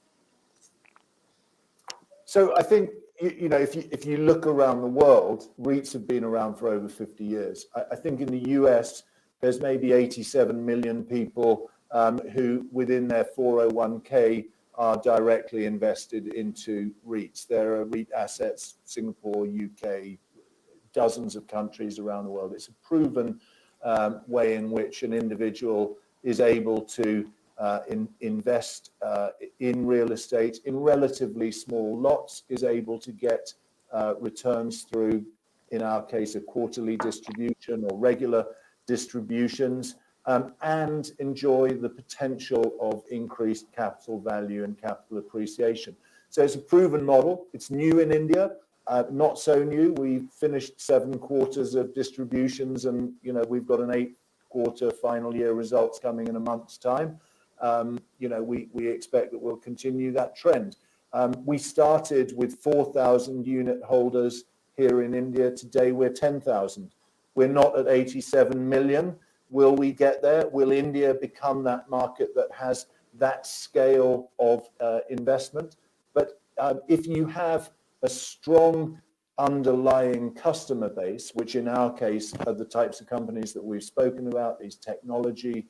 So I think, if you look around the world, REITs have been around for over 50 years. I think in the US, there's maybe 87 million people who within their 401k are directly invested into REITs. There are REIT assets, Singapore, UK, dozens of countries around the world. It's a proven way in which an individual is able to invest in real estate in relatively small lots, is able to get returns through, in our case, a quarterly distribution or regular distributions, and enjoy the potential of increased capital value and capital appreciation. So it's a proven model. It's new in India. Not so new. We finished 7 quarters of distributions, and we've got an 8-quarter final year results coming in a month's time. We expect that we'll continue that trend. We started with 4,000 unit holders here in India. Today we're 10,000. We're not at 87 million. Will we get there? Will India become that market that has that scale of investment? But if you have a strong underlying customer base, which in our case are the types of companies that we've spoken about, these technology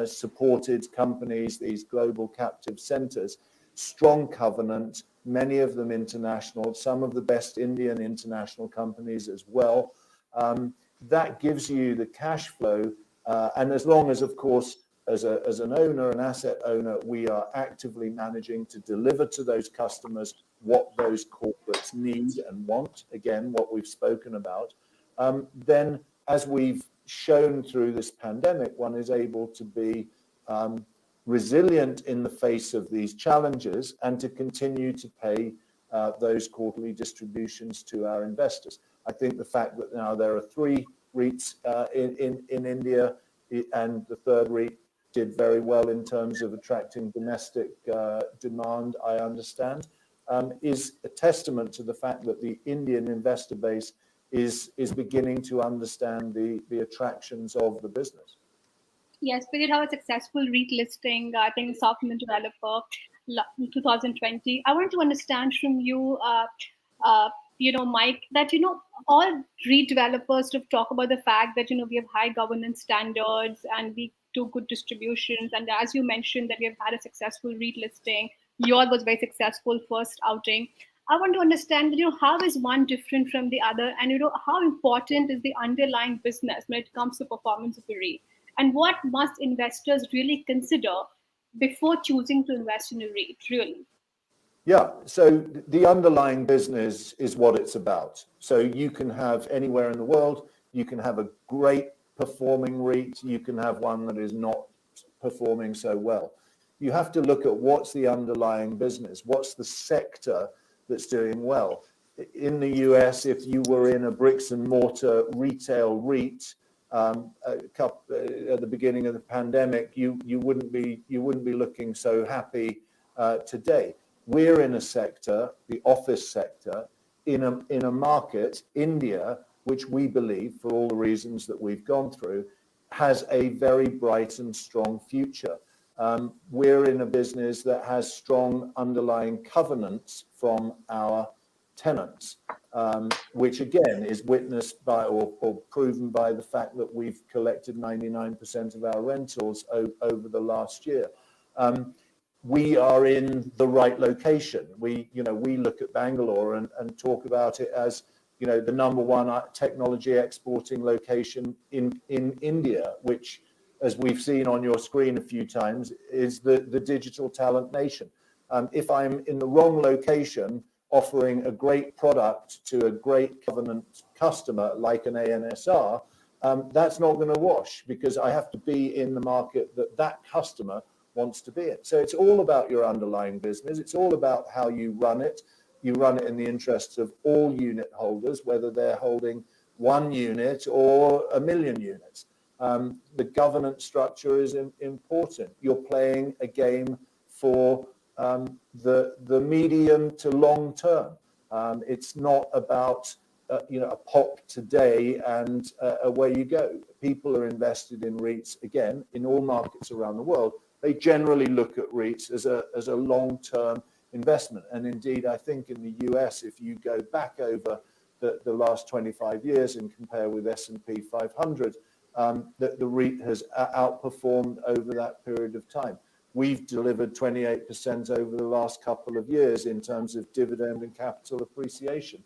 supported companies, these global captive centers, strong covenant, many of them international, some of the best Indian international companies as well. That gives you the cash flow. And as long as, of course, as an owner, an asset owner, we are actively managing to deliver to those customers what those corporates need and want, again, what we've spoken about, then as we've shown through this pandemic, one is able to be resilient in the face of these challenges and to continue to pay those quarterly distributions to our investors. I think the fact that now there are 3 REITs in India, and the third REIT did very well in terms of attracting domestic demand, I understand, is a testament to the fact that the Indian investor base is beginning to understand the attractions of the business. Yes, we did have a successful REIT listing, I think, South Indian developer in 2020. I want to understand from you, Mike, that, all REIT developers sort of talk about the fact that, we have high governance standards and we do good distributions. And as you mentioned, that we have had a successful REIT listing. Yours was very successful first outing. I want to understand, how is one different from the other? And, how important is the underlying business when it comes to performance of a REIT? And what must investors really consider before choosing to invest in a REIT, really? Yeah, so the underlying business is what it's about. So you can have anywhere in the world, you can have a great performing REIT, you can have one that is not performing so well. You have to look at what's the underlying business, what's the sector that's doing well. In the US, if you were in a bricks and mortar retail REIT at the beginning of the pandemic, you wouldn't be looking so happy today. We're in a sector, the office sector, in a market, India, which we believe, for all the reasons that we've gone through, has a very bright and strong future. We're in a business that has strong underlying covenants from our tenants, which again is witnessed by or proven by the fact that we've collected 99% of our rentals over the last year. We are in the right location. We look at Bangalore and talk about it as, the number 1 technology exporting location in India, which, as we've seen on your screen a few times, is the digital talent nation. If I'm in the wrong location, offering a great product to a great covenant customer like an ANSR, that's not going to wash, because I have to be in the market that customer wants to be in. So it's all about your underlying business. It's all about how you run it. You run it in the interests of all unit holders, whether they're holding 1 unit or 1 million units. The governance structure is important. You're playing a game for the medium to long term. It's not about a pop today and away you go. People are invested in REITs, again, in all markets around the world. They generally look at REITs as a long-term investment. And indeed, I think in the US, if you go back over the last 25 years and compare with S&P 500, the REIT has outperformed over that period of time. We've delivered 28% over the last couple of years in terms of dividend and capital appreciation.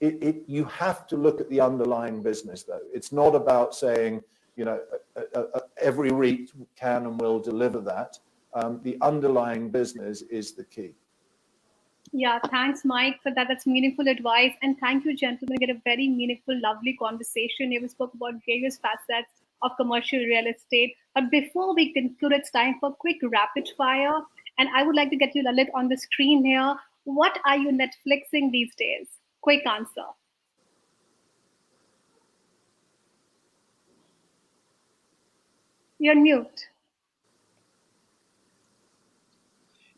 You have to look at the underlying business, though. It's not about saying, every REIT can and will deliver that. The underlying business is the key. Yeah, thanks, Mike, for that. That's meaningful advice. And thank you, gentlemen. We had a very meaningful, lovely conversation. We spoke about various facets of commercial real estate. But before we conclude, it's time for quick rapid fire. And I would like to get you, Lalit, on the screen here. What are you Netflixing these days? Quick answer. You're on mute.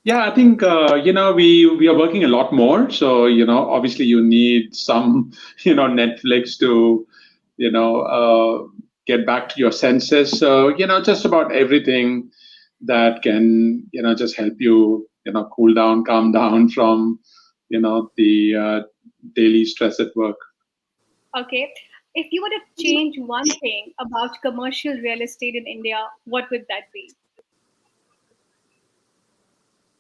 Yeah, I think, we are working a lot more. So, obviously you need some, Netflix to, get back to your senses. So, just about everything that can, just help you, cool down, calm down from, the daily stress at work. Okay. If you were to change one thing about commercial real estate in India, what would that be?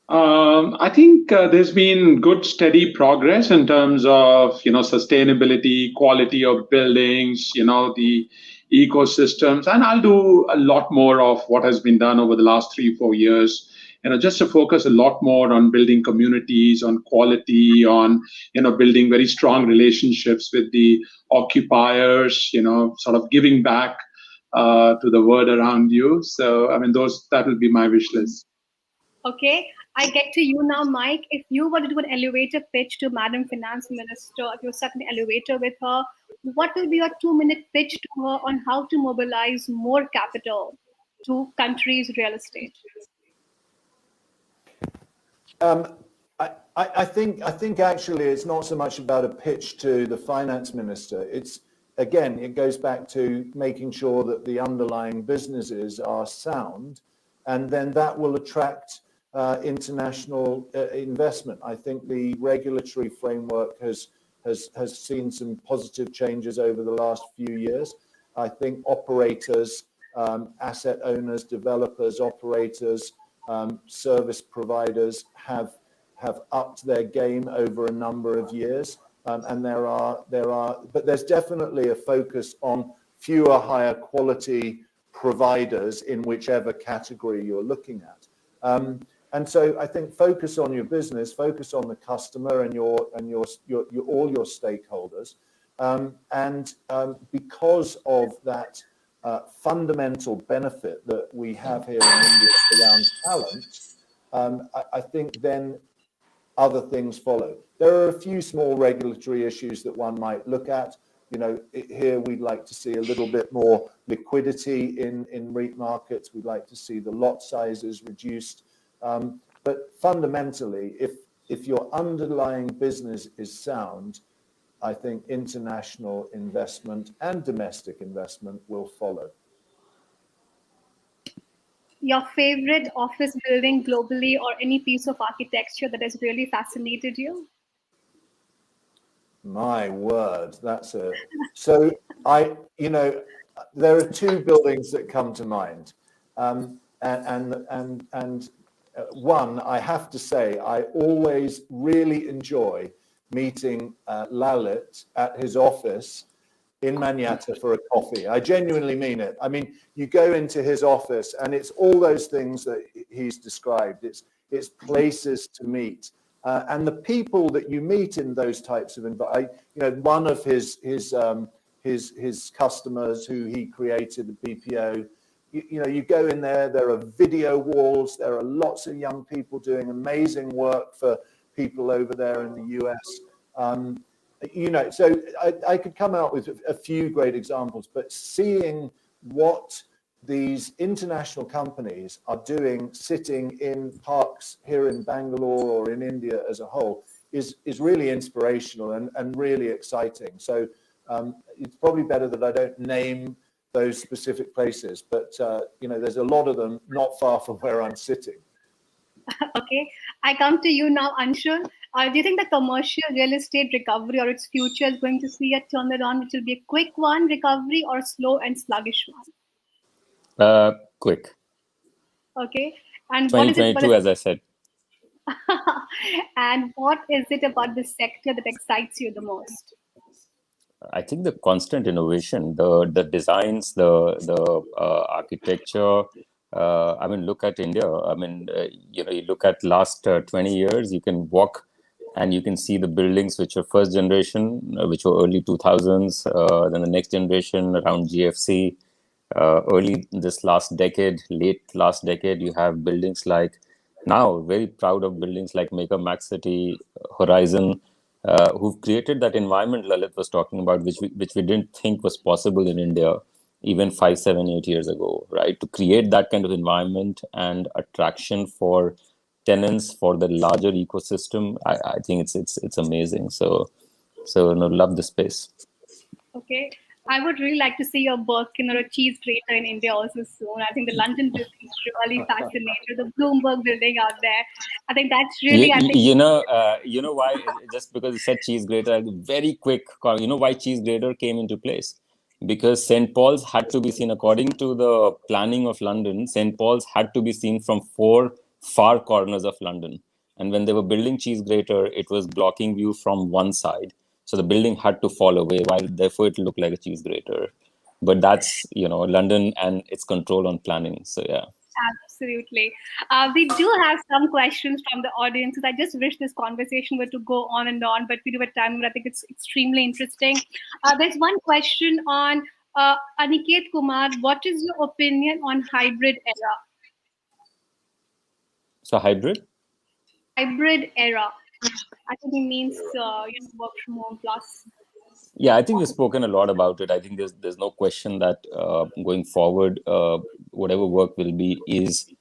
I think there's been good, steady progress in terms of, sustainability, quality of buildings, the ecosystems. And I'll do a lot more of what has been done over the last 3-4 years, just to focus a lot more on building communities, on quality, on, building very strong relationships with the occupiers, sort of giving back to the world around you. So, that will be my wish list. Okay, I get to you now, Mike. If you were to do an elevator pitch to Madam Finance Minister, if you're stuck in the elevator with her, what will be your 2-minute pitch to her on how to mobilize more capital to country's real estate? I think actually it's not so much about a pitch to the finance minister. It goes back to making sure that the underlying businesses are sound, and then that will attract international investment. I think the regulatory framework has seen some positive changes over the last few years. I think operators, asset owners, developers, operators, service providers have upped their game over a number of years, and but there's definitely a focus on fewer, higher quality providers in whichever category you're looking at. And so I think focus on your business, focus on the customer and all your stakeholders, and because of that fundamental benefit that we have here in India around talent, I think then other things follow. There are a few small regulatory issues that one might look at. Here we'd like to see a little bit more liquidity in REIT markets. We'd like to see the lot sizes reduced. But fundamentally, if your underlying business is sound, I think international investment and domestic investment will follow. Your favorite office building globally, or any piece of architecture that has really fascinated you? My word, so there are two buildings that come to mind, and one, I have to say, I always really enjoy meeting Lalit at his office in Manyata for a coffee. I genuinely mean it. I mean, you go into his office and it's all those things that he's described. It's places to meet. And the people that you meet in those types of one of his customers who he created, the BPO, you go in there are video walls, there are lots of young people doing amazing work for people over there in the US. So I could come out with a few great examples, but seeing what these international companies are doing sitting in parks here in Bangalore or in India as a whole is really inspirational and really exciting. So it's probably better that I don't name those specific places, but there's a lot of them not far from where I'm sitting. Okay, I come to you now, Anshul. Do you think the commercial real estate recovery or its future is going to see a turnaround, which will be a quick one recovery or a slow and sluggish one? Quick. Okay, and what is it? 2022, as I said. And what is it about this sector that excites you the most? I think the constant innovation, the designs, the architecture. I mean, look at India. I mean, you look at last 20 years. You can walk, and you can see the buildings which are first generation, which were early 2000s. Then the next generation around GFC. Early this last decade, late last decade, you have buildings like. Now, very proud of buildings like Maker Max City, Horizon. Who've created that environment Lalit was talking about, which we didn't think was possible in India even 5, 7, 8 years ago, right? To create that kind of environment and attraction for tenants for the larger ecosystem, I think it's amazing. So love the space. Okay. I would really like to see your Birkin or a cheese grater in India also soon. I think the London building is really fascinating. The Bloomberg building out there. I think that's really. You know why? Just because you said cheese grater, very quick. You know why cheese grater came into place? Because St. Paul's had to be seen, according to the planning of London, St. Paul's had to be seen from 4 far corners of London. And when they were building cheese grater, it was blocking view from one side. So the building had to fall away, while therefore it looked like a cheese grater. But that's, London and its control on planning. So, yeah. Absolutely. We do have some questions from the audience. I just wish this conversation were to go on and on, but we do have time. I think it's extremely interesting. There's one question on Aniket Kumar. What is your opinion on hybrid era? So hybrid? Hybrid era. I think it means work from home plus. Yeah, I think we've spoken a lot about it. I think there's no question that going forward, whatever work will be is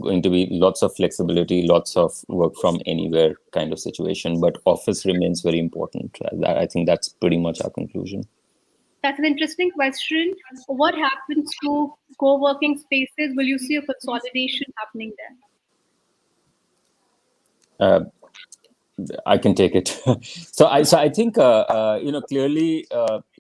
going to be lots of flexibility, lots of work from anywhere kind of situation. But office remains very important. I think that's pretty much our conclusion. That's an interesting question. What happens to co-working spaces? Will you see a consolidation happening there? I can take it. So I think clearly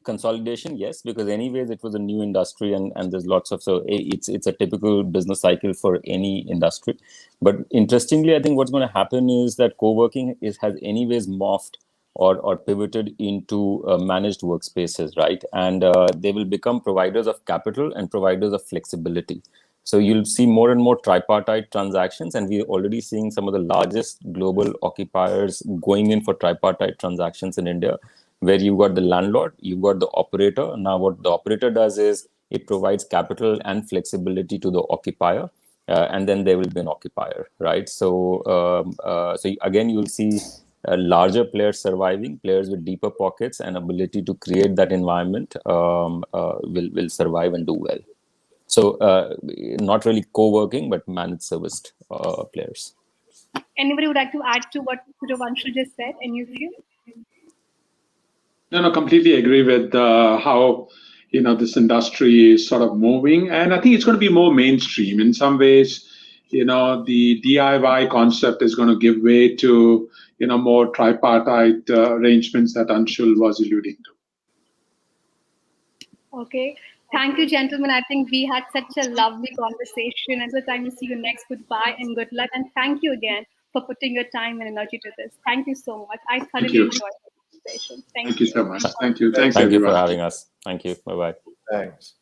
consolidation, yes, because anyways it was a new industry and there's lots of, so it's a typical business cycle for any industry. But interestingly, I think what's going to happen is that co-working has anyways morphed or pivoted into managed workspaces, right? And they will become providers of capital and providers of flexibility. So you'll see more and more tripartite transactions, and we're already seeing some of the largest global occupiers going in for tripartite transactions in India, where you've got the landlord, you've got the operator. Now, what the operator does is it provides capital and flexibility to the occupier, and then there will be an occupier, right? So again, you'll see larger players surviving, players with deeper pockets and ability to create that environment will survive and do well. So not really co-working, but managed serviced players. Anybody would like to add to what Anshul just said? Any of you? No, completely agree with how this industry is sort of moving, and I think it's going to be more mainstream in some ways. The DIY concept is going to give way to more tripartite arrangements that Anshul was alluding to. Okay. Thank you, gentlemen. I think we had such a lovely conversation. Until the time we see you next, goodbye and good luck. And thank you again for putting your time and energy to this. Thank you so much. I thoroughly enjoyed the conversation. Thank you so much. Thank you. Thank you for having us. Thank you. Bye-bye. Thanks.